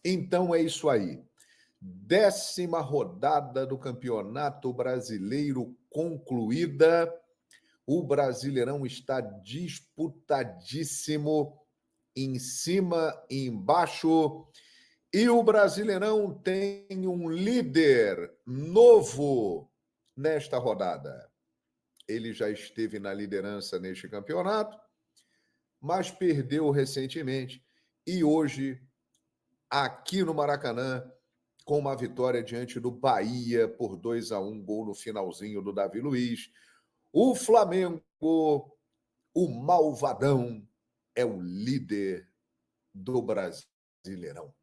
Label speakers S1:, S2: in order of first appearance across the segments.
S1: Então é isso aí. 10ª rodada do Campeonato Brasileiro concluída. O Brasileirão está disputadíssimo, em cima e embaixo. E o Brasileirão tem um líder novo nesta rodada. Ele já esteve na liderança neste campeonato, mas perdeu recentemente. E hoje, aqui no Maracanã, com uma vitória diante do Bahia por 2-1, gol no finalzinho do Davi Luiz, o Flamengo, o malvadão, é o líder do Brasileirão.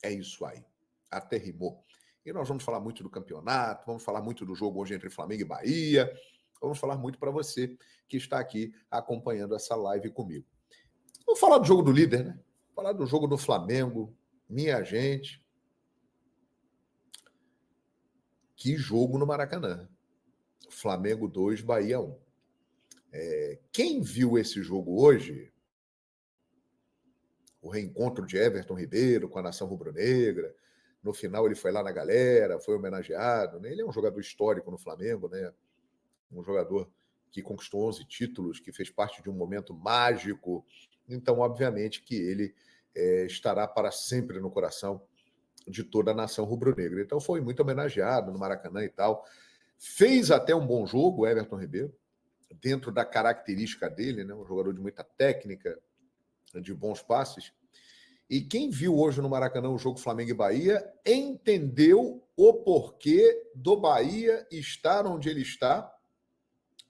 S1: É isso aí. Até rimou. E nós vamos falar muito do campeonato, vamos falar muito do jogo hoje entre Flamengo e Bahia, vamos falar muito para você que está aqui acompanhando essa live comigo. Vamos falar do jogo do líder, né? Falar do jogo do Flamengo, minha gente. Que jogo no Maracanã. Flamengo 2, Bahia 1. Quem viu esse jogo hoje, o reencontro de Everton Ribeiro com a nação rubro-negra, no final ele foi lá na galera, foi homenageado, né? Ele é um jogador histórico no Flamengo, né? Um jogador que conquistou 11 títulos, que fez parte de um momento mágico. Então, obviamente, que ele estará para sempre no coração de toda a nação rubro-negra. Então, foi muito homenageado no Maracanã e tal. Fez até um bom jogo, o Everton Ribeiro, dentro da característica dele, né? Um jogador de muita técnica, de bons passes. E quem viu hoje no Maracanã o jogo Flamengo e Bahia entendeu o porquê do Bahia estar onde ele está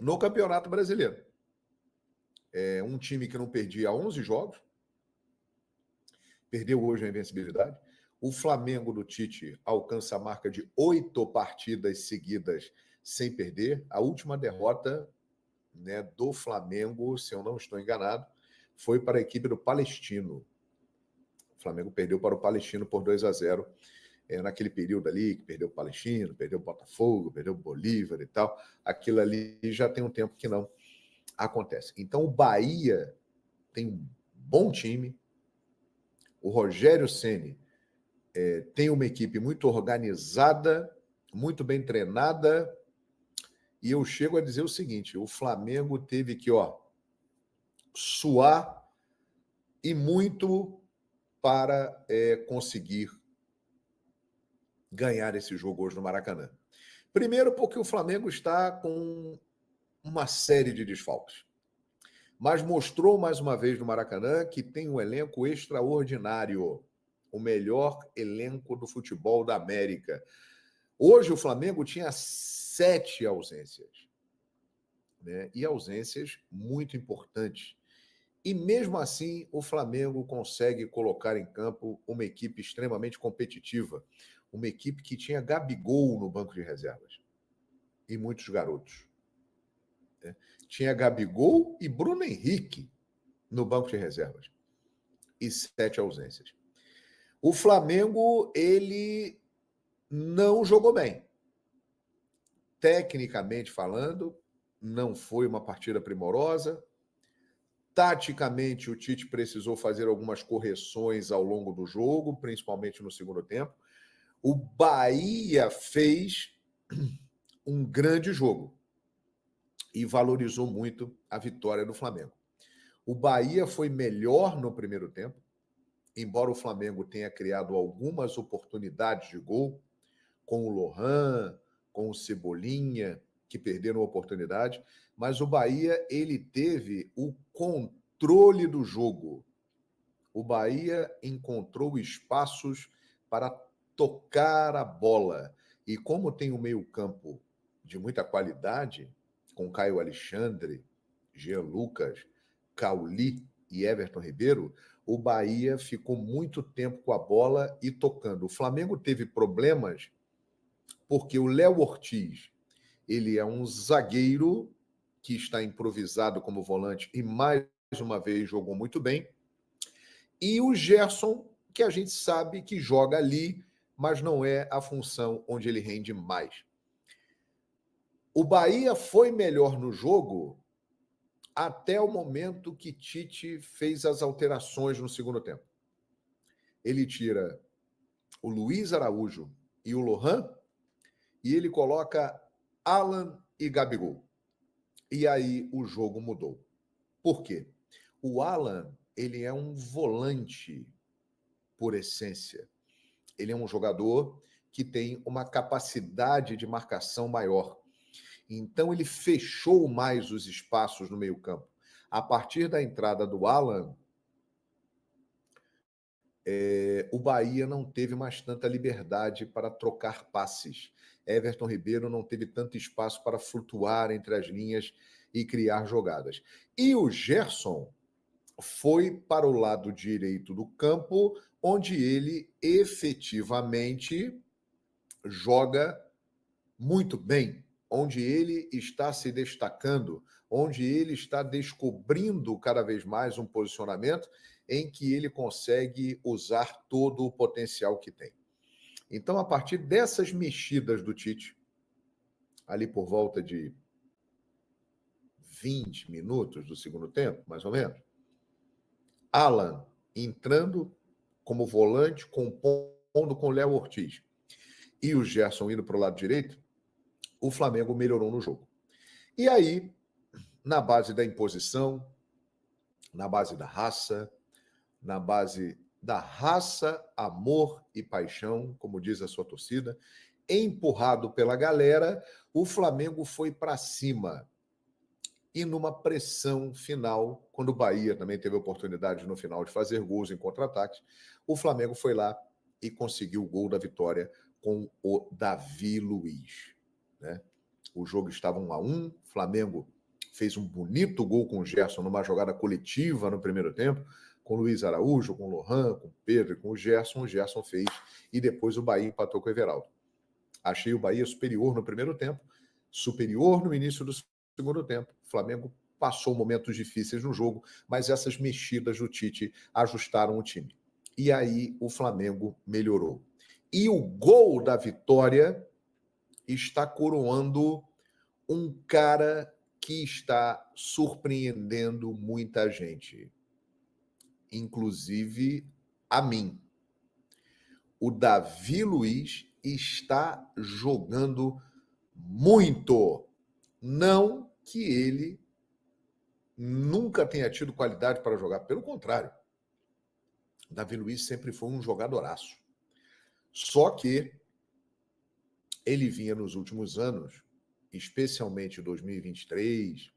S1: no Campeonato Brasileiro. É um time que não perdia 11 jogos, perdeu hoje a invencibilidade. O Flamengo do Tite alcança a marca de 8 partidas seguidas sem perder. A última derrota, né, do Flamengo, se eu não estou enganado, foi para a equipe do Palestino. O Flamengo perdeu para o Palestino por 2-0, naquele período ali, que perdeu o Palestino, perdeu o Botafogo, perdeu o Bolívar e tal. Aquilo ali já tem um tempo que não acontece. Então o Bahia tem um bom time. O Rogério Ceni tem uma equipe muito organizada, muito bem treinada. E eu chego a dizer o seguinte: o Flamengo teve que suar e muito para conseguir ganhar esse jogo hoje no Maracanã. Primeiro, porque o Flamengo está com uma série de desfalques, mas mostrou mais uma vez no Maracanã que tem um elenco extraordinário, o melhor elenco do futebol da América. Hoje o Flamengo tinha 7 ausências, né? E ausências muito importantes. E mesmo assim, o Flamengo consegue colocar em campo uma equipe extremamente competitiva, uma equipe que tinha Gabigol no banco de reservas e muitos garotos. Né? Tinha Gabigol e Bruno Henrique no banco de reservas e 7 ausências. O Flamengo, ele não jogou bem. Tecnicamente falando, não foi uma partida primorosa. Taticamente, o Tite precisou fazer algumas correções ao longo do jogo, principalmente no segundo tempo. O Bahia fez um grande jogo e valorizou muito a vitória do Flamengo. O Bahia foi melhor no primeiro tempo, embora o Flamengo tenha criado algumas oportunidades de gol, com o Lohan, com o Cebolinha, que perderam a oportunidade, mas o Bahia, ele teve o controle do jogo. O Bahia encontrou espaços para tocar a bola. E como tem um meio-campo de muita qualidade, com Caio Alexandre, Jean Lucas, Cauli e Everton Ribeiro, o Bahia ficou muito tempo com a bola e tocando. O Flamengo teve problemas porque o Léo Ortiz, ele é um zagueiro que está improvisado como volante e mais uma vez jogou muito bem. E o Gerson, que a gente sabe que joga ali, mas não é a função onde ele rende mais. O Bahia foi melhor no jogo até o momento que Tite fez as alterações no segundo tempo. ele tira o Luiz Araújo e o Lohan, e ele coloca Alan e Gabigol. E aí o jogo mudou. Por quê? O Alan, ele é um volante por essência. Ele é um jogador que tem uma capacidade de marcação maior. Então ele fechou mais os espaços no meio-campo. A partir da entrada do Alan, o Bahia não teve mais tanta liberdade para trocar passes. Everton Ribeiro não teve tanto espaço para flutuar entre as linhas e criar jogadas. E o Gerson foi para o lado direito do campo, onde ele efetivamente joga muito bem, onde ele está se destacando, onde ele está descobrindo cada vez mais um posicionamento em que ele consegue usar todo o potencial que tem. Então, a partir dessas mexidas do Tite, ali por volta de 20 minutos do segundo tempo, mais ou menos, Alan entrando como volante, compondo com Léo Ortiz, e o Gerson indo para o lado direito, o Flamengo melhorou no jogo. E aí, na base da imposição, na base da raça, na base da raça, amor e paixão, como diz a sua torcida, empurrado pela galera, o Flamengo foi para cima. E numa pressão final, quando o Bahia também teve a oportunidade no final de fazer gols em contra-ataques, o Flamengo foi lá e conseguiu o gol da vitória com o Davi Luiz, né? O jogo estava 1-1, o Flamengo fez um bonito gol com o Gerson numa jogada coletiva no primeiro tempo, com o Luiz Araújo, com o Lohan, com o Pedro e com o Gerson fez, e depois o Bahia empatou com o Everaldo. Achei o Bahia superior no primeiro tempo, superior no início do segundo tempo. O Flamengo passou momentos difíceis no jogo, mas essas mexidas do Tite ajustaram o time. E aí o Flamengo melhorou. E o gol da vitória está coroando um cara que está surpreendendo muita gente, inclusive a mim. O Davi Luiz está jogando muito. Não que ele nunca tenha tido qualidade para jogar, pelo contrário. O Davi Luiz sempre foi um jogadoraço. Só que ele vinha nos últimos anos, especialmente 2023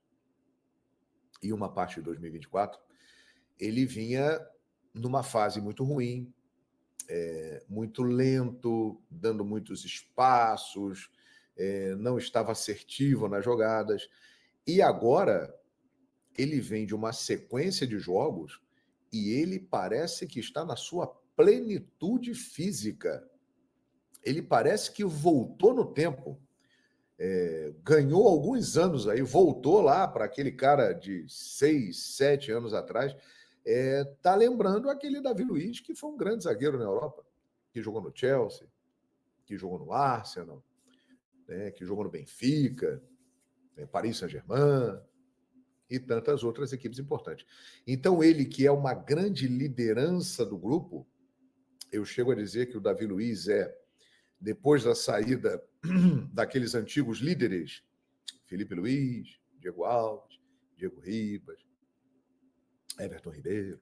S1: e uma parte de 2024, ele vinha numa fase muito ruim, muito lento, dando muitos espaços, não estava assertivo nas jogadas. E agora ele vem de uma sequência de jogos e ele parece que está na sua plenitude física. Ele parece que voltou no tempo. Ganhou alguns anos aí, voltou lá para aquele cara de 6, 7 anos atrás. Tá lembrando aquele Davi Luiz, que foi um grande zagueiro na Europa, que jogou no Chelsea, que jogou no Arsenal, né, que jogou no Benfica, Paris Saint-Germain e tantas outras equipes importantes. Então, ele, que é uma grande liderança do grupo, eu chego a dizer que o Davi Luiz depois da saída daqueles antigos líderes, Felipe Luiz, Diego Alves, Diego Ribas, Everton Ribeiro,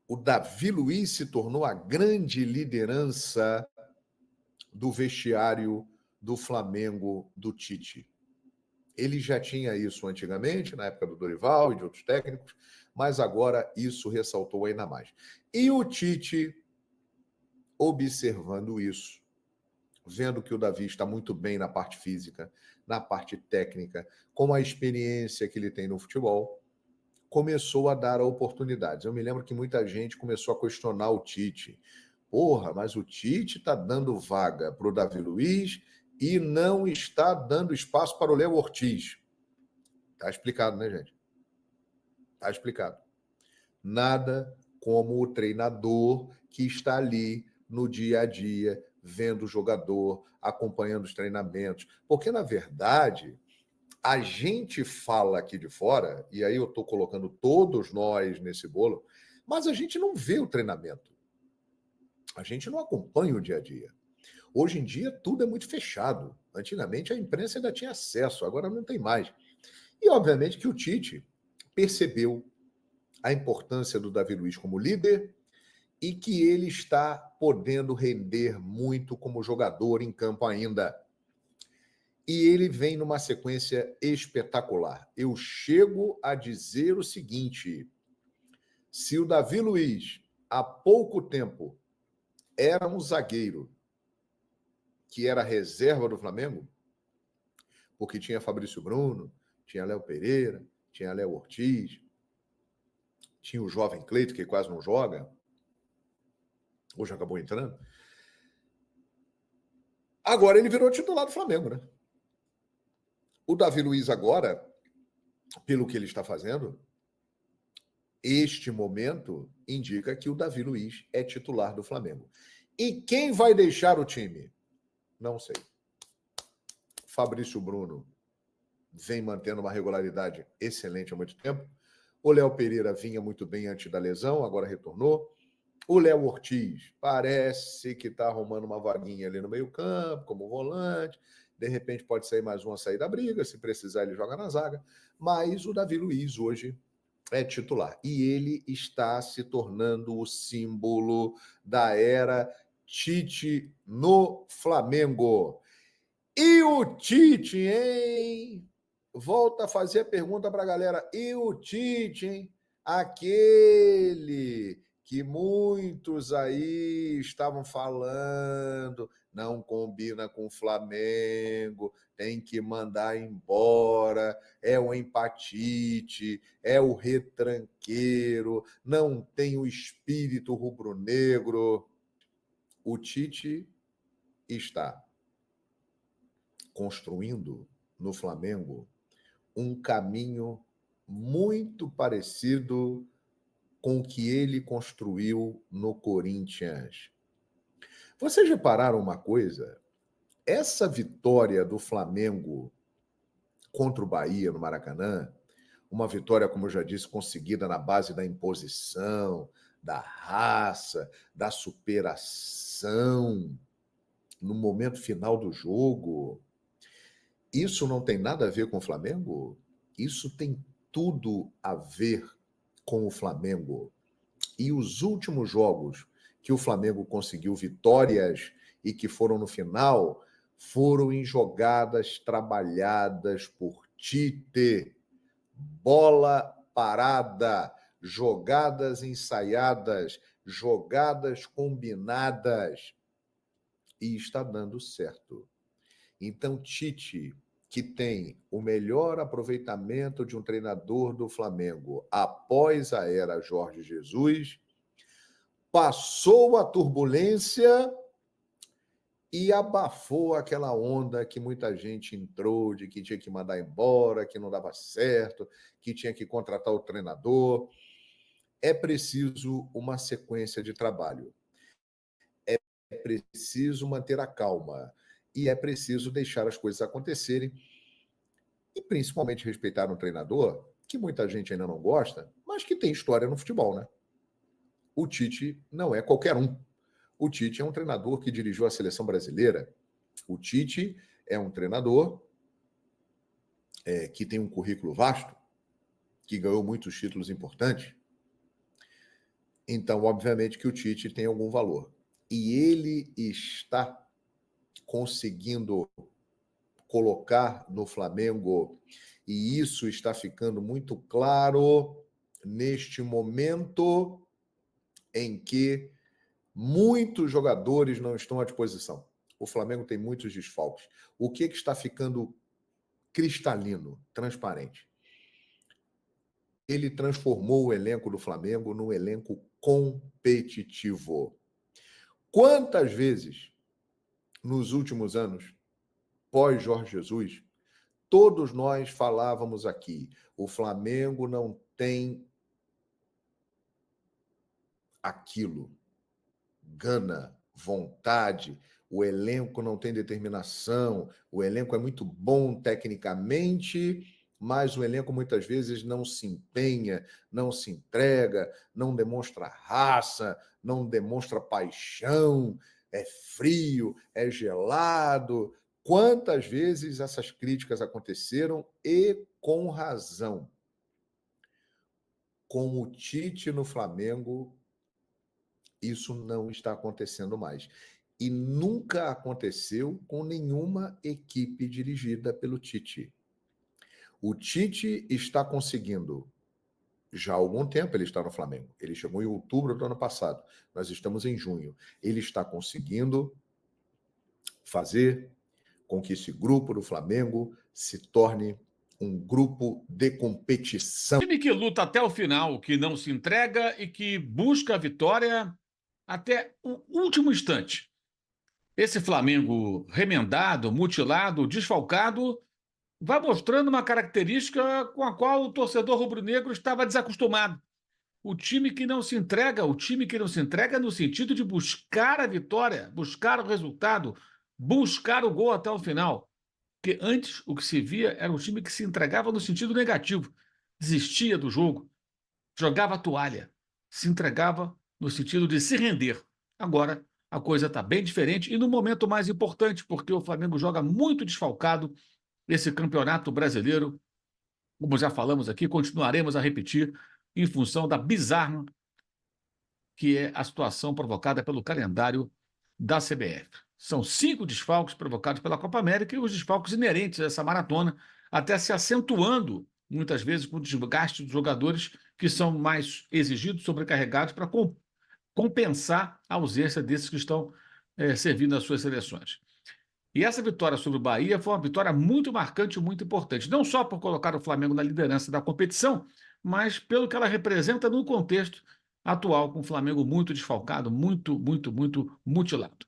S1: o Davi Luiz se tornou a grande liderança do vestiário do Flamengo do Tite. Ele já tinha isso antigamente, na época do Dorival e de outros técnicos, mas agora isso ressaltou ainda mais. E o Tite, observando isso, vendo que o Davi está muito bem na parte física, na parte técnica, com a experiência que ele tem no futebol, começou a dar oportunidades. Eu me lembro que muita gente começou a questionar o Tite. Porra, mas o Tite está dando vaga para o Davi Luiz e não está dando espaço para o Léo Ortiz. Está explicado, né, gente? Está explicado. Nada como o treinador que está ali no dia a dia, vendo o jogador, acompanhando os treinamentos. Porque, na verdade, a gente fala aqui de fora, e aí eu estou colocando todos nós nesse bolo, Mas a gente não vê o treinamento. A gente não acompanha o dia a dia. Hoje em dia, tudo é muito fechado. Antigamente, a imprensa ainda tinha acesso, agora não tem mais. E, obviamente, que o Tite percebeu a importância do Davi Luiz como líder e que ele está podendo render muito como jogador em campo ainda. E ele vem numa sequência espetacular. Eu chego a dizer o seguinte: se o Davi Luiz, há pouco tempo, era um zagueiro que era reserva do Flamengo, porque tinha Fabrício Bruno, tinha Léo Pereira, tinha Léo Ortiz, tinha o jovem Cleito, que quase não joga, hoje acabou entrando. Agora ele virou titular do Flamengo, né? O Davi Luiz agora, pelo que ele está fazendo, este momento indica que o Davi Luiz é titular do Flamengo. E quem vai deixar o time? Não sei. Fabrício Bruno vem mantendo uma regularidade excelente há muito tempo. O Léo Pereira vinha muito bem antes da lesão, agora retornou. O Léo Ortiz parece que está arrumando uma vaguinha ali no meio-campo, como volante. De repente pode sair mais um a sair da briga. Se precisar, ele joga na zaga. Mas o Davi Luiz hoje é titular. E ele está se tornando o símbolo da era Tite no Flamengo. E o Tite, hein? Volta a fazer a pergunta para a galera. E o Tite, hein? Aquele que muitos aí estavam falando, não combina com o Flamengo, tem que mandar embora, é o empatite, é o retranqueiro, não tem o espírito rubro-negro. O Tite está construindo no Flamengo um caminho muito parecido com o que ele construiu no Corinthians. Vocês repararam uma coisa? Essa vitória do Flamengo contra o Bahia no Maracanã, uma vitória, como eu já disse, conseguida na base da imposição, da raça, da superação, no momento final do jogo. Isso não tem nada a ver com o Flamengo? Isso tem tudo a ver com o Flamengo. E os últimos jogos que o Flamengo conseguiu vitórias e que foram no final, foram em jogadas trabalhadas por Tite. Bola parada, jogadas ensaiadas, jogadas combinadas. E está dando certo. Então, Tite, que tem o melhor aproveitamento de um treinador do Flamengo após a era Jorge Jesus, passou a turbulência e abafou aquela onda que muita gente entrou de que tinha que mandar embora, que não dava certo, que tinha que contratar o treinador. É preciso uma sequência de trabalho. É preciso manter a calma. E é preciso deixar as coisas acontecerem e principalmente respeitar um treinador que muita gente ainda não gosta, mas que tem história no futebol, né? O Tite não é qualquer um. O Tite é um treinador que dirigiu a seleção brasileira. O Tite é um treinador que tem um currículo vasto, que ganhou muitos títulos importantes. Então, obviamente que o Tite tem algum valor. E ele está conseguindo colocar no Flamengo, e isso está ficando muito claro neste momento em que muitos jogadores não estão à disposição. O Flamengo tem muitos desfalques. O que está ficando cristalino, transparente? Ele transformou o elenco do Flamengo num elenco competitivo. Quantas vezes, nos últimos anos, pós Jorge Jesus, todos nós falávamos aqui, o Flamengo não tem aquilo, gana, vontade, o elenco não tem determinação, o elenco é muito bom tecnicamente, mas o elenco muitas vezes não se empenha, não se entrega, não demonstra raça, não demonstra paixão, é frio, é gelado. Quantas vezes essas críticas aconteceram e com razão? Com o Tite no Flamengo, isso não está acontecendo mais. E nunca aconteceu com nenhuma equipe dirigida pelo Tite. O Tite está conseguindo, já há algum tempo ele está no Flamengo. Ele chegou em outubro do ano passado. Nós estamos em junho. Ele está conseguindo fazer com que esse grupo do Flamengo se torne um grupo de competição.
S2: Time que luta até o final, que não se entrega e que busca a vitória até o último instante. Esse Flamengo remendado, mutilado, desfalcado, vai mostrando uma característica com a qual o torcedor rubro-negro estava desacostumado. O time que não se entrega no sentido de buscar a vitória, buscar o resultado, buscar o gol até o final. Porque antes o que se via era um time que se entregava no sentido negativo, desistia do jogo, jogava a toalha, se entregava no sentido de se render. Agora a coisa está bem diferente e no momento mais importante, porque o Flamengo joga muito desfalcado esse campeonato brasileiro, como já falamos aqui, continuaremos a repetir em função da bizarra que é a situação provocada pelo calendário da CBF. São 5 desfalques provocados pela Copa América e os desfalques inerentes a essa maratona, até se acentuando, muitas vezes, com o desgaste dos jogadores que são mais exigidos, sobrecarregados, para compensar a ausência desses que estão servindo às suas seleções. E essa vitória sobre o Bahia foi uma vitória muito marcante e muito importante, não só por colocar o Flamengo na liderança da competição, mas pelo que ela representa no contexto atual, com o Flamengo muito desfalcado, muito mutilado.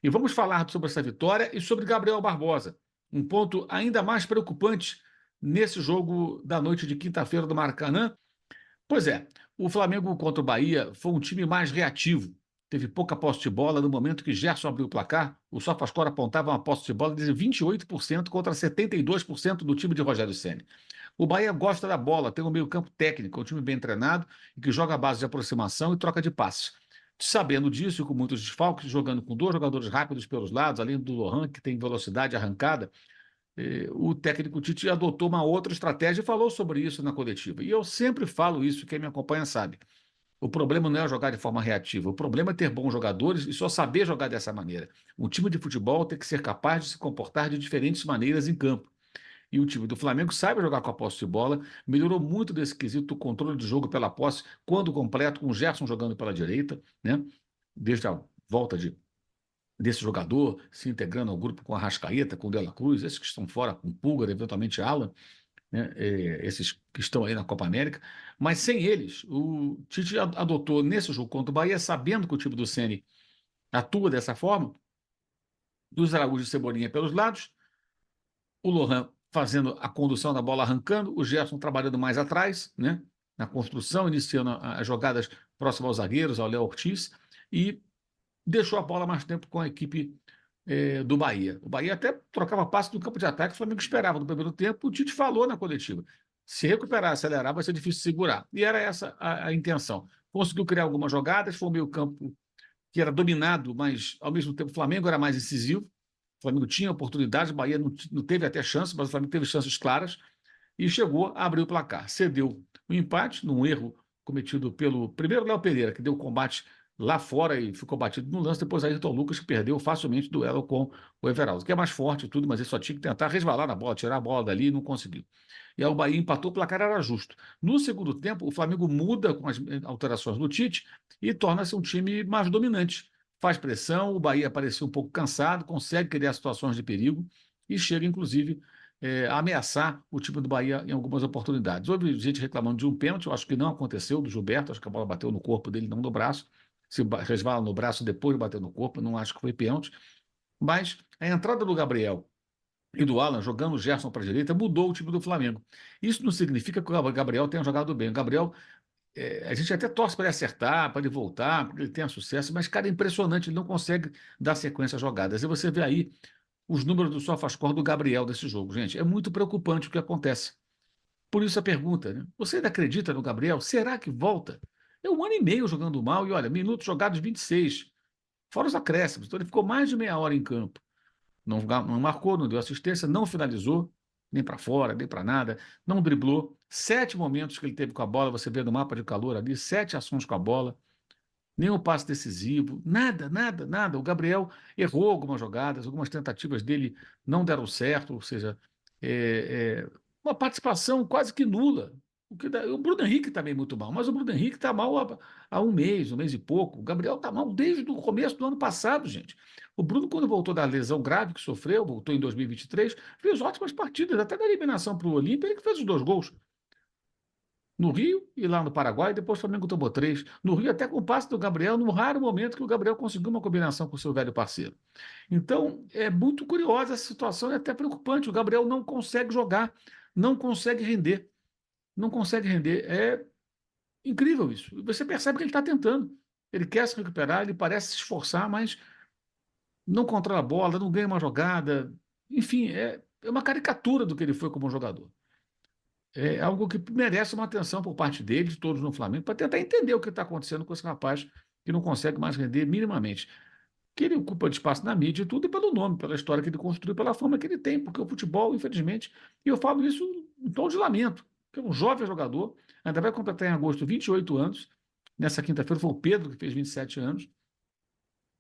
S2: E vamos falar sobre essa vitória e sobre Gabriel Barbosa, um ponto ainda mais preocupante nesse jogo da noite de quinta-feira do Maracanã. Pois é, o Flamengo contra o Bahia foi um time mais reativo. Teve pouca posse de bola. No momento que Gerson abriu o placar, o SofaScore apontava uma posse de bola de 28% contra 72% do time de Rogério Ceni. O Bahia gosta da bola, tem um meio-campo técnico, um time bem treinado e que joga a base de aproximação e troca de passes. Sabendo disso, e com muitos desfalques, jogando com 2 jogadores rápidos pelos lados, além do Lohan, que tem velocidade arrancada, o técnico Tite adotou uma outra estratégia e falou sobre isso na coletiva. E eu sempre falo isso, quem me acompanha sabe. O problema não é jogar de forma reativa, o problema é ter bons jogadores e só saber jogar dessa maneira. Um time de futebol tem que ser capaz de se comportar de diferentes maneiras em campo. E o time do Flamengo sabe jogar com a posse de bola, melhorou muito desse quesito, o controle de jogo pela posse, quando completo, com o Gerson jogando pela direita, né? Desde a volta desse jogador, se integrando ao grupo com a Arrascaeta, com o De La Cruz, esses que estão fora, com Pulgar, eventualmente Alan, né? Esses que estão aí na Copa América, mas sem eles, o Tite adotou nesse jogo contra o Bahia, sabendo que o time do Ceni atua dessa forma, dos Araújo e Cebolinha pelos lados, o Lohan fazendo a condução da bola arrancando, o Gerson trabalhando mais atrás, né? Na construção, iniciando as jogadas próximas aos zagueiros, ao Léo Ortiz, e deixou a bola mais tempo com a equipe do Bahia. O Bahia até trocava passe no campo de ataque, o Flamengo esperava no primeiro tempo, o Tite falou na coletiva. Se recuperar, acelerar, vai ser difícil segurar. E era essa a intenção. Conseguiu criar algumas jogadas, foi um meio campo que era dominado, mas ao mesmo tempo o Flamengo era mais incisivo. O Flamengo tinha oportunidades, o Bahia não teve até chance, mas o Flamengo teve chances claras e chegou a abrir o placar. Cedeu o empate num erro cometido pelo primeiro Léo Pereira, que deu o combate lá fora e ficou batido no lance, depois Ayrton Lucas, que perdeu facilmente o duelo com o Everaldo, que é mais forte e tudo, mas ele só tinha que tentar resvalar na bola, tirar a bola dali e não conseguiu. E aí o Bahia empatou, o placar era justo. No segundo tempo, o Flamengo muda com as alterações do Tite e torna-se um time mais dominante. Faz pressão, o Bahia parecia um pouco cansado, consegue criar situações de perigo e chega, inclusive, a ameaçar o time do Bahia em algumas oportunidades. Houve gente reclamando de um pênalti, eu acho que não aconteceu, do Gilberto, acho que a bola bateu no corpo dele, não no braço. Se resvala no braço depois de bater no corpo, não acho que foi pênalti. Mas a entrada do Gabriel e do Alan, jogando o Gerson para a direita, mudou o time do Flamengo. Isso não significa que o Gabriel tenha jogado bem. O Gabriel, a gente até torce para ele acertar, para ele voltar, para ele tenha sucesso, mas, cara, é impressionante, ele não consegue dar sequência às jogadas. E você vê aí os números do SofaScore do Gabriel desse jogo, gente. É muito preocupante o que acontece. Por isso a pergunta, né? Você ainda acredita no Gabriel? Será que volta? É 1 ano e meio jogando mal e, olha, minutos jogados 26, fora os acréscimos. Então ele ficou mais de meia hora em campo. Não marcou, não deu assistência, não finalizou, nem para fora, nem para nada, não driblou. 7 momentos que ele teve com a bola, você vê no mapa de calor ali, 7 ações com a bola, nenhum passe decisivo, nada, nada, nada. O Gabriel errou algumas jogadas, algumas tentativas dele não deram certo, ou seja, uma participação quase que nula. O Bruno Henrique também muito mal, mas o Bruno Henrique está mal há 1 mês e pouco. O Gabriel está mal desde o começo do ano passado, gente. O Bruno, quando voltou da lesão grave que sofreu, voltou em 2023, fez ótimas partidas, até da eliminação para o Olímpia, ele que fez os 2 gols. No Rio e lá no Paraguai, depois o Flamengo tomou 3. No Rio, até com o passe do Gabriel, num raro momento que o Gabriel conseguiu uma combinação com o seu velho parceiro. Então, é muito curiosa essa situação e até preocupante. O Gabriel não consegue jogar, não consegue render. Não consegue render. É incrível isso. Você percebe que ele está tentando. Ele quer se recuperar, ele parece se esforçar, mas não controla a bola, não ganha uma jogada. Enfim, é uma caricatura do que ele foi como jogador. É algo que merece uma atenção por parte dele, de todos no Flamengo, para tentar entender o que está acontecendo com esse rapaz que não consegue mais render minimamente. Que ele ocupa de espaço na mídia e tudo, e pelo nome, pela história que ele construiu, pela fama que ele tem, porque o futebol, infelizmente, e eu falo isso em tom de lamento, que é um jovem jogador, ainda vai completar em agosto 28 anos, nessa quinta-feira foi o Pedro, que fez 27 anos,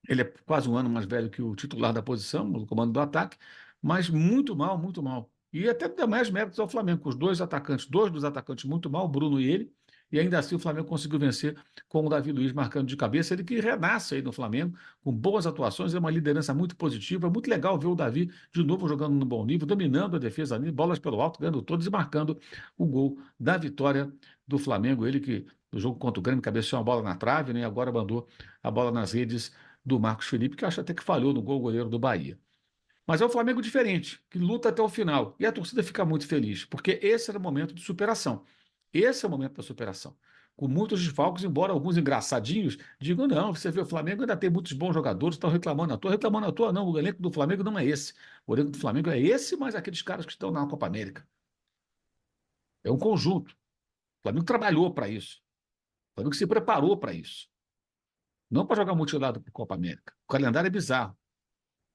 S2: ele é quase 1 ano mais velho que o titular da posição, no comando do ataque, mas muito mal, muito mal. E até dá mais méritos ao Flamengo, com os 2 atacantes, 2 dos atacantes muito mal, o Bruno e ele, e ainda assim o Flamengo conseguiu vencer com o Davi Luiz marcando de cabeça, ele que renasce aí no Flamengo, com boas atuações, é uma liderança muito positiva, muito legal ver o Davi de novo jogando no bom nível, dominando a defesa ali, bolas pelo alto, ganhando todos e marcando o gol da vitória do Flamengo, ele que no jogo contra o Grêmio cabeceou a bola na trave, né, e agora mandou a bola nas redes do Marcos Felipe, que eu acho até que falhou no gol goleiro do Bahia. Mas é um Flamengo diferente, que luta até o final. E a torcida fica muito feliz, porque esse era o momento de superação. Esse é o momento da superação. Com muitos desfalques, embora alguns engraçadinhos digam, não, você vê, o Flamengo ainda tem muitos bons jogadores, estão reclamando à toa. Reclamando à toa, não, o elenco do Flamengo não é esse. O elenco do Flamengo é esse, mas aqueles caras que estão na Copa América. É um conjunto. O Flamengo trabalhou para isso. O Flamengo se preparou para isso. Não para jogar mutilado para a Copa América. O calendário é bizarro.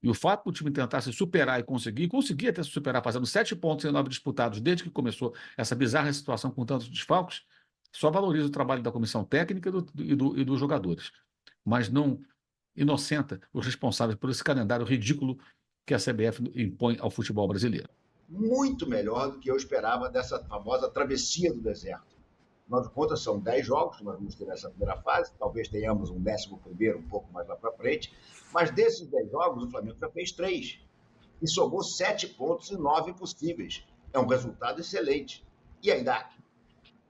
S2: E o fato do time tentar se superar e conseguir até se superar, fazendo 7 pontos em 9 disputados desde que começou essa bizarra situação com tantos desfalques, só valoriza o trabalho da comissão técnica e dos jogadores. Mas não inocenta os responsáveis por esse calendário ridículo que a CBF impõe ao futebol brasileiro.
S3: Muito melhor do que eu esperava dessa famosa travessia do deserto. Afinal de contas, são 10 jogos que nós vamos ter nessa primeira fase, talvez tenhamos um 11º, um pouco mais lá para frente, mas desses 10 jogos, o Flamengo já fez 3 e somou 7 pontos em 9 possíveis. É um resultado excelente. E ainda,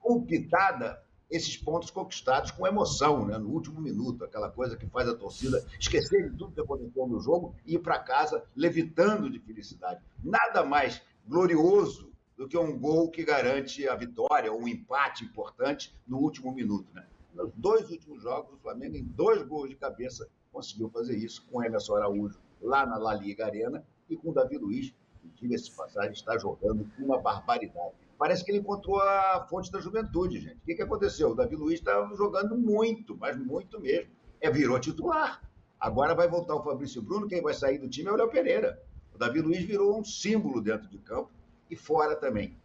S3: com pitada, esses pontos conquistados com emoção, né, no último minuto, aquela coisa que faz a torcida esquecer de tudo que aconteceu no jogo e ir para casa levitando de felicidade. Nada mais glorioso do que um gol que garante a vitória ou um empate importante no último minuto. Né? Nos 2 últimos jogos, o Flamengo, em 2 gols de cabeça, conseguiu fazer isso com o Emerson Araújo lá na La Liga Arena e com o Davi Luiz, que, diga-se de passagem, está jogando uma barbaridade. Parece que ele encontrou a fonte da juventude, gente. O que aconteceu? O Davi Luiz está jogando muito, mas muito mesmo. Virou titular. Agora vai voltar o Fabrício Bruno, quem vai sair do time é o Léo Pereira. O Davi Luiz virou um símbolo dentro de campo e fora também.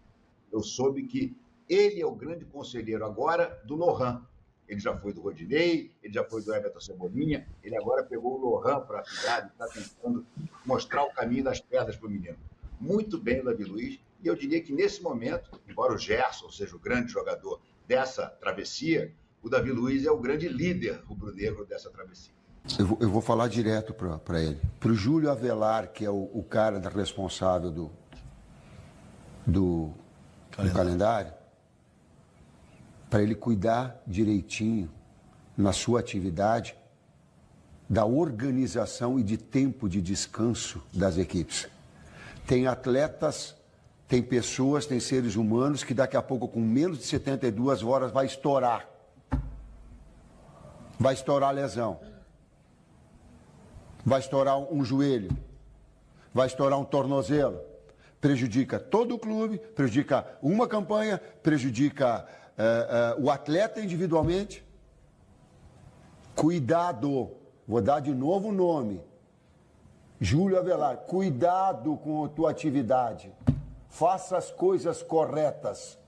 S3: Eu soube que ele é o grande conselheiro agora do Lohan. Ele já foi do Rodinei, ele já foi do Everton Cebolinha, ele agora pegou o Lohan para cuidar e está tentando mostrar o caminho das pedras para o menino. Muito bem o Davi Luiz, e eu diria que nesse momento, embora o Gerson seja o grande jogador dessa travessia, o Davi Luiz é o grande líder rubro-negro dessa travessia.
S4: Eu vou falar direto para ele. Para o Júlio Avelar, que é o cara responsável do calendário, para ele cuidar direitinho na sua atividade da organização e de tempo de descanso das equipes. Tem atletas, tem pessoas, tem seres humanos que daqui a pouco, com menos de 72 horas, vai estourar. Vai estourar a lesão. Vai estourar um joelho. Vai estourar um tornozelo. prejudica todo o clube, prejudica uma campanha, prejudica o atleta individualmente. Cuidado, vou dar de novo o nome. Júlio Avelar, cuidado com a tua atividade. Faça as corretas.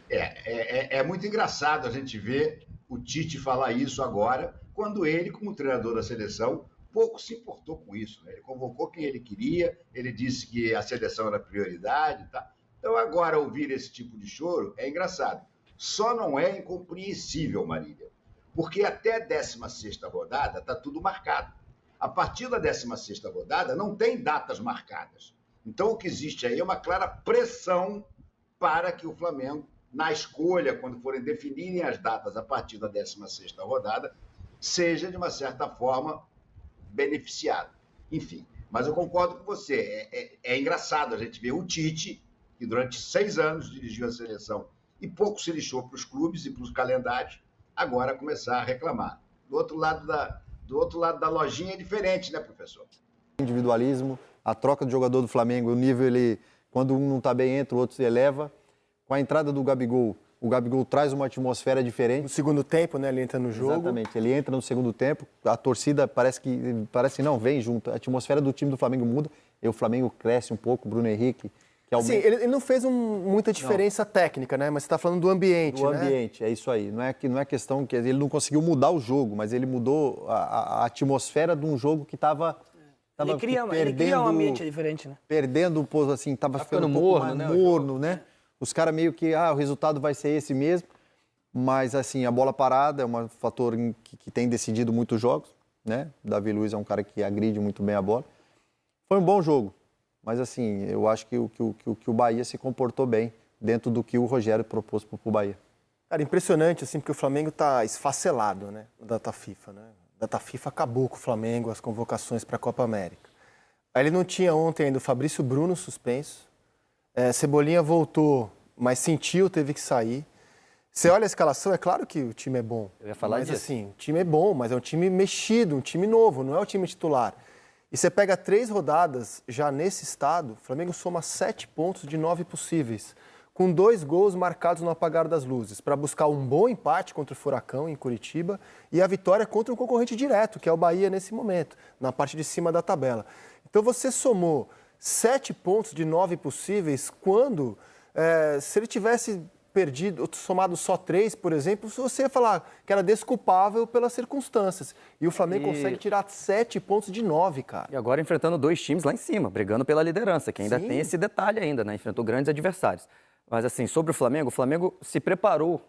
S3: É muito engraçado a gente ver o Tite falar isso agora, quando ele, como treinador da seleção, pouco se importou com isso, né? Ele convocou quem ele queria, ele disse que a seleção era prioridade, tá? Então, agora, ouvir esse tipo de choro é engraçado. Só não é incompreensível, Marília, porque até a 16ª rodada está tudo marcado. A partir da 16ª rodada não tem datas marcadas. Então, o que existe aí é uma clara pressão para que o Flamengo, na escolha, quando forem definirem as datas a partir da 16ª rodada, seja, de uma certa forma, beneficiado. Enfim, mas eu concordo com você. É engraçado a gente ver o Tite, que durante 6 anos dirigiu a seleção e pouco se lixou para os clubes e para os calendários, agora começar a reclamar. Do outro lado da lojinha é diferente, né, professor?
S5: Individualismo, a troca do jogador do Flamengo, o nível, quando um não está bem, entra, o outro se eleva. Com a entrada do Gabigol, o Gabigol traz uma atmosfera diferente.
S6: No segundo tempo, né, ele entra no jogo.
S5: Exatamente, ele entra no segundo tempo, a torcida parece que não vem junto, a atmosfera do time do Flamengo muda, e o Flamengo cresce um pouco, o Bruno Henrique...
S6: Sim, ele não fez muita diferença técnica, né? Mas você está falando do ambiente,
S5: né? Do ambiente, é isso aí. Não é questão que ele não conseguiu mudar o jogo, mas ele mudou a atmosfera de um jogo que estava perdendo...
S7: Ele cria um ambiente diferente, né?
S5: Perdendo, assim, estava ficando um pouco morno, né? Os caras meio que, o resultado vai ser esse mesmo. Mas, assim, a bola parada é um fator que tem decidido muitos jogos, né? Davi Luiz é um cara que agride muito bem a bola. Foi um bom jogo. Mas, assim, eu acho que o Bahia se comportou bem dentro do que o Rogério propôs para o Bahia.
S6: Cara, impressionante, assim, porque o Flamengo está esfacelado, né, no Data FIFA, né? O Data FIFA acabou com o Flamengo, as convocações para a Copa América. Aí ele não tinha ontem ainda o Fabrício Bruno suspenso. Cebolinha voltou, mas sentiu, teve que sair. Você olha a escalação, é claro que o time é bom.
S7: Eu ia falar disso.
S6: Assim, o time é bom, mas é um time mexido, um time novo, não é o time titular. E você pega 3 rodadas já nesse estado, o Flamengo soma 7 pontos de 9 possíveis, com 2 gols marcados no apagar das luzes, para buscar um bom empate contra o Furacão em Curitiba e a vitória contra um concorrente direto, que é o Bahia nesse momento, na parte de cima da tabela. Então você somou 7 pontos de 9 possíveis quando, se ele tivesse perdido, somado só 3, por exemplo, você ia falar que era desculpável pelas circunstâncias. E o Flamengo consegue tirar 7 pontos de 9, cara.
S7: E agora enfrentando 2 times lá em cima, brigando pela liderança, que ainda tem esse detalhe ainda, né? Enfrentou grandes adversários. Mas assim, sobre o Flamengo se preparou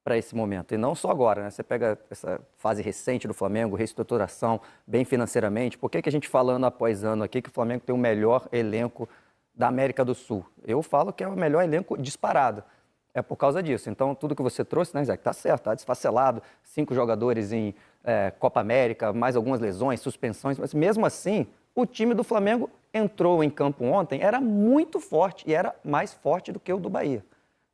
S7: para esse momento. E não só agora, né? Você pega essa fase recente do Flamengo, reestruturação, bem financeiramente. Por que a gente falando após ano aqui que o Flamengo tem o melhor elenco da América do Sul? Eu falo que é o melhor elenco disparado. É por causa disso. Então, tudo que você trouxe, né, Isaac, tá certo, tá desfacelado. 5 jogadores em Copa América, mais algumas lesões, suspensões. Mas mesmo assim, o time do Flamengo entrou em campo ontem, era muito forte e era mais forte do que o do Bahia.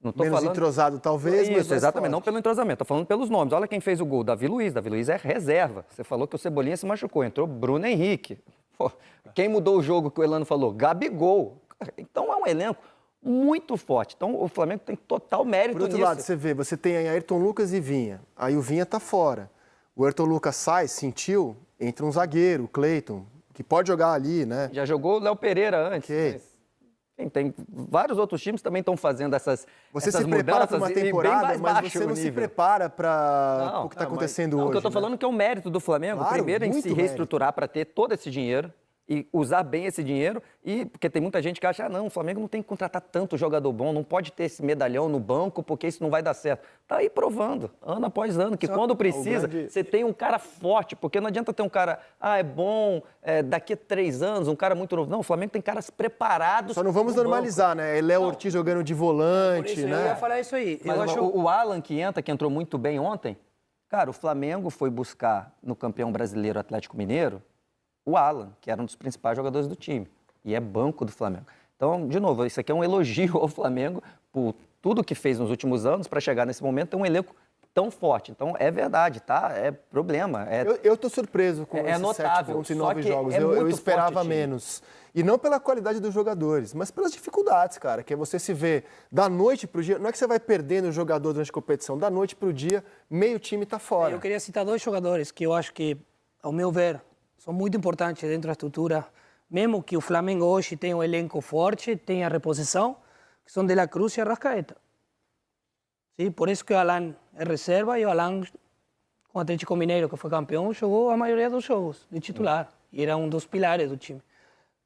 S7: Não tô
S6: Menos
S7: falando...
S6: entrosado, talvez,
S7: isso,
S6: mas mais
S7: exatamente,
S6: forte.
S7: Não pelo entrosamento, tô falando pelos nomes. Olha quem fez o gol, Davi Luiz. Davi Luiz é reserva. Você falou que o Cebolinha se machucou, entrou Bruno Henrique. Pô, quem mudou o jogo que o Elano falou? Gabigol. Então é um elenco muito forte. Então o Flamengo tem total mérito nisso.
S6: Por outro lado, você vê, você tem aí Ayrton Lucas e Vinha. Aí o Vinha tá fora. O Ayrton Lucas sai, sentiu, entra um zagueiro, o Cleiton, que pode jogar ali, né?
S7: Já jogou o Léo Pereira antes.
S6: Okay.
S7: Tem vários outros times que também estão fazendo essas
S6: Você
S7: essas
S6: se prepara para uma
S7: mudanças
S6: temporada, mas você não se prepara para o que está acontecendo hoje.
S7: O que eu estou falando que é o mérito do Flamengo,
S6: claro,
S7: primeiro em se reestruturar para ter todo esse dinheiro e usar bem esse dinheiro, e porque tem muita gente que acha, não, o Flamengo não tem que contratar tanto jogador bom, não pode ter esse medalhão no banco, porque isso não vai dar certo. Tá aí provando, ano após ano, que quando precisa, você tem um cara forte, porque não adianta ter um cara, é bom, daqui a 3 anos, um cara muito novo. Não, o Flamengo tem caras preparados.
S6: Só não vamos normalizar, né? Léo Ortiz jogando de volante,
S8: isso,
S6: né?
S8: Eu ia falar isso aí.
S7: Mas o Alan que entrou muito bem ontem, cara, o Flamengo foi buscar no campeão brasileiro Atlético Mineiro o Alan, que era um dos principais jogadores do time, e é banco do Flamengo. Então, de novo, isso aqui é um elogio ao Flamengo por tudo que fez nos últimos anos para chegar nesse momento, ter um elenco tão forte. Então, é verdade, tá? É problema.
S6: Eu tô surpreso com esses
S7: notável,
S6: 7 pontos em 9 jogos.
S7: É
S6: Eu esperava
S7: forte,
S6: menos. E não pela qualidade dos jogadores, mas pelas dificuldades, cara. Que é você se ver da noite pro dia. Não é que você vai perdendo o jogador durante a competição. Da noite pro dia, meio time tá fora.
S8: Eu queria citar 2 jogadores que eu acho que, ao meu ver, são muito importantes dentro da estrutura. Mesmo que o Flamengo hoje tenha um elenco forte, tenha reposição, que são De La Cruz e Arrascaeta. Sim, por isso que o Alan é reserva e o Alan, com o Atlético Mineiro, que foi campeão, jogou a maioria dos jogos de titular. E era um dos pilares do time.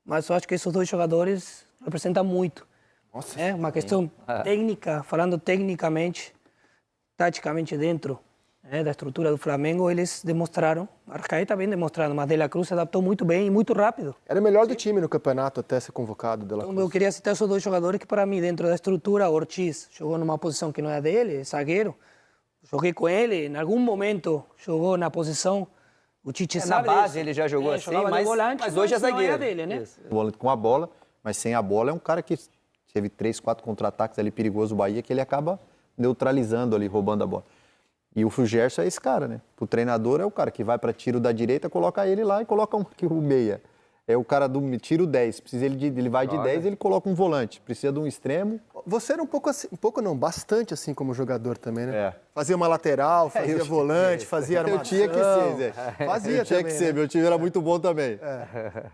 S8: Mas eu acho que esses 2 jogadores representam muito.
S6: Nossa,
S8: é uma questão técnica, falando tecnicamente, taticamente dentro da estrutura do Flamengo, eles demonstraram, Arrascaeta vem demonstrando, mas De La Cruz se adaptou muito bem e muito rápido.
S6: Era o melhor do time no campeonato até ser convocado, De La Cruz.
S8: Então, eu queria citar esses 2 jogadores que, para mim, dentro da estrutura, Ortiz jogou numa posição que não é dele, é zagueiro. Joguei com ele, em algum momento jogou na posição. O Tite sabe
S7: na base
S8: disso.
S7: ele já jogou assim,
S8: volante,
S7: mas hoje é zagueiro.
S8: Não é dele, né?
S5: Volante com a bola, mas sem a bola é um cara que teve 3, 4 contra-ataques ali perigoso o Bahia, que ele acaba neutralizando ali, roubando a bola. E o Gerson é esse cara, né? O treinador é o cara que vai para tiro da direita, coloca ele lá e coloca o meia. É o cara do tiro 10. Precisa ele vai de 10, ele coloca um volante. Precisa de um extremo.
S6: Você era um pouco assim, bastante assim como jogador também, né?
S5: É.
S6: Fazia uma lateral, fazia volante, fazia armação.
S5: Eu tinha que ser, Zé.
S6: Fazia
S5: eu tinha
S6: também,
S5: que ser,
S6: né?
S5: meu time era muito bom também.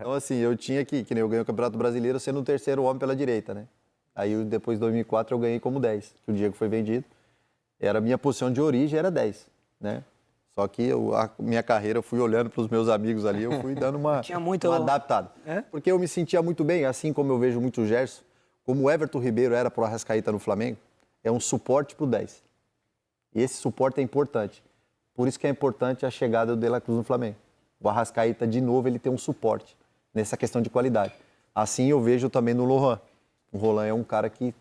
S5: Então, assim, eu tinha que nem eu ganhei o Campeonato Brasileiro sendo o terceiro homem pela direita, né? Aí, depois de 2004, eu ganhei como 10, que o Diego foi vendido. Era a minha posição de origem, era 10, né? Só que a minha carreira, eu fui olhando para os meus amigos ali, eu fui dando uma adaptada.
S8: É?
S5: Porque eu me sentia muito bem, assim como eu vejo muito o Gerson, como o Everton Ribeiro era para o Arrascaeta no Flamengo, é um suporte para o 10. E esse suporte é importante. Por isso que é importante a chegada do De La Cruz no Flamengo. O Arrascaeta, de novo, ele tem um suporte nessa questão de qualidade. Assim eu vejo também no Lohan. O Roland é um cara que,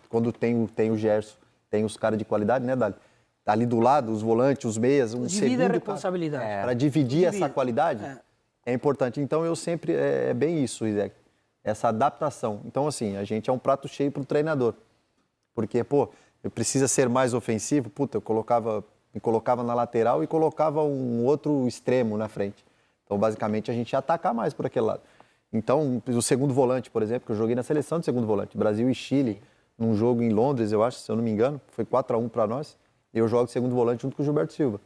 S5: quando tem o Gerson, tem os caras de qualidade, né, Dali? Tá ali do lado, os volantes, os meias, um
S8: Divide a responsabilidade.
S5: Para dividir essa qualidade é importante. Então, eu sempre... É bem isso, Isaac. Essa adaptação. Então, assim, a gente é um prato cheio para o treinador. Porque, eu preciso ser mais ofensivo. Puta, me colocava na lateral e colocava um outro extremo na frente. Então, basicamente, a gente ia atacar mais por aquele lado. Então, o segundo volante, por exemplo, que eu joguei na seleção de segundo volante, Brasil e Chile, num jogo em Londres, eu acho, se eu não me engano, foi 4-1 para nós. Eu jogo de segundo volante junto com o Gilberto Silva.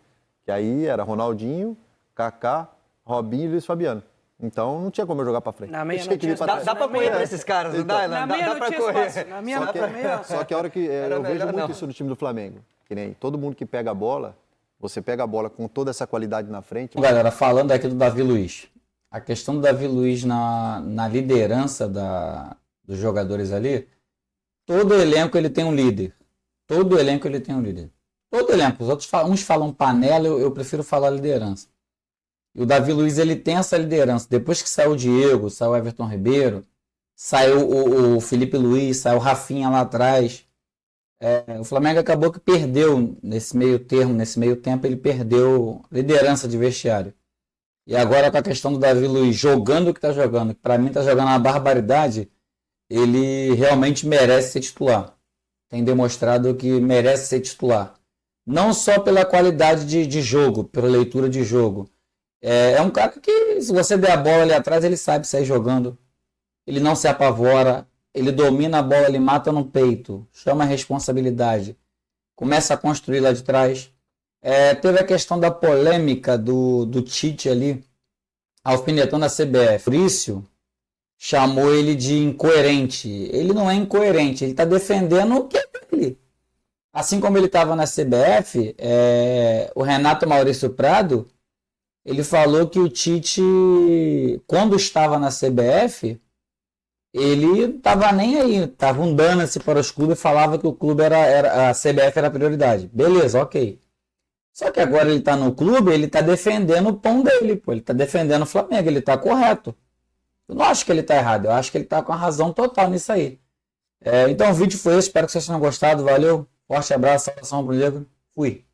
S5: Que aí era Ronaldinho, Kaká, Robinho e Luiz Fabiano. Então não tinha como eu jogar para frente.
S8: Na meia não tinha
S7: Dá para correr para esses caras, não dá?
S8: Na meia
S7: dá
S8: não
S7: para
S8: tinha
S7: correr.
S8: espaço. Na meia
S5: Só que a hora que eu vejo muito isso no time do Flamengo. Que nem todo mundo que pega a bola, você pega a bola com toda essa qualidade na frente.
S9: Galera, falando aqui do Davi Luiz. A questão do Davi Luiz na liderança dos jogadores ali, todo elenco ele tem um líder. Todo elenco ele tem um líder. Todo elenco. Os outros uns falam panela, eu prefiro falar liderança. E o Davi Luiz ele tem essa liderança. Depois que saiu o Diego, saiu o Everton Ribeiro, saiu o Felipe Luiz, saiu o Rafinha lá atrás. O Flamengo acabou que perdeu nesse meio tempo, ele perdeu liderança de vestiário. E agora com a questão do Davi Luiz jogando o que está jogando, que para mim está jogando uma barbaridade, ele realmente merece ser titular. Tem demonstrado que merece ser titular. Não só pela qualidade de jogo, pela leitura de jogo. É um cara que, se você der a bola ali atrás, ele sabe sair jogando. Ele não se apavora, ele domina a bola, ele mata no peito, chama a responsabilidade, começa a construir lá de trás. Teve a questão da polêmica do Tite ali, alfinetando a CBF. Maurício chamou ele de incoerente. Ele não é incoerente, ele está defendendo o que é dele. Assim como ele estava na CBF, o Renato Maurício Prado, ele falou que o Tite, quando estava na CBF, ele estava nem aí, estava dando-se para os clubes e falava que o clube a CBF era a prioridade. Beleza, ok. Só que agora ele está no clube, ele está defendendo o pão dele, ele está defendendo o Flamengo, ele está correto. Eu não acho que ele está errado, eu acho que ele está com a razão total nisso aí. Então o vídeo foi esse, espero que vocês tenham gostado, valeu, forte abraço, saudação pro negro, fui.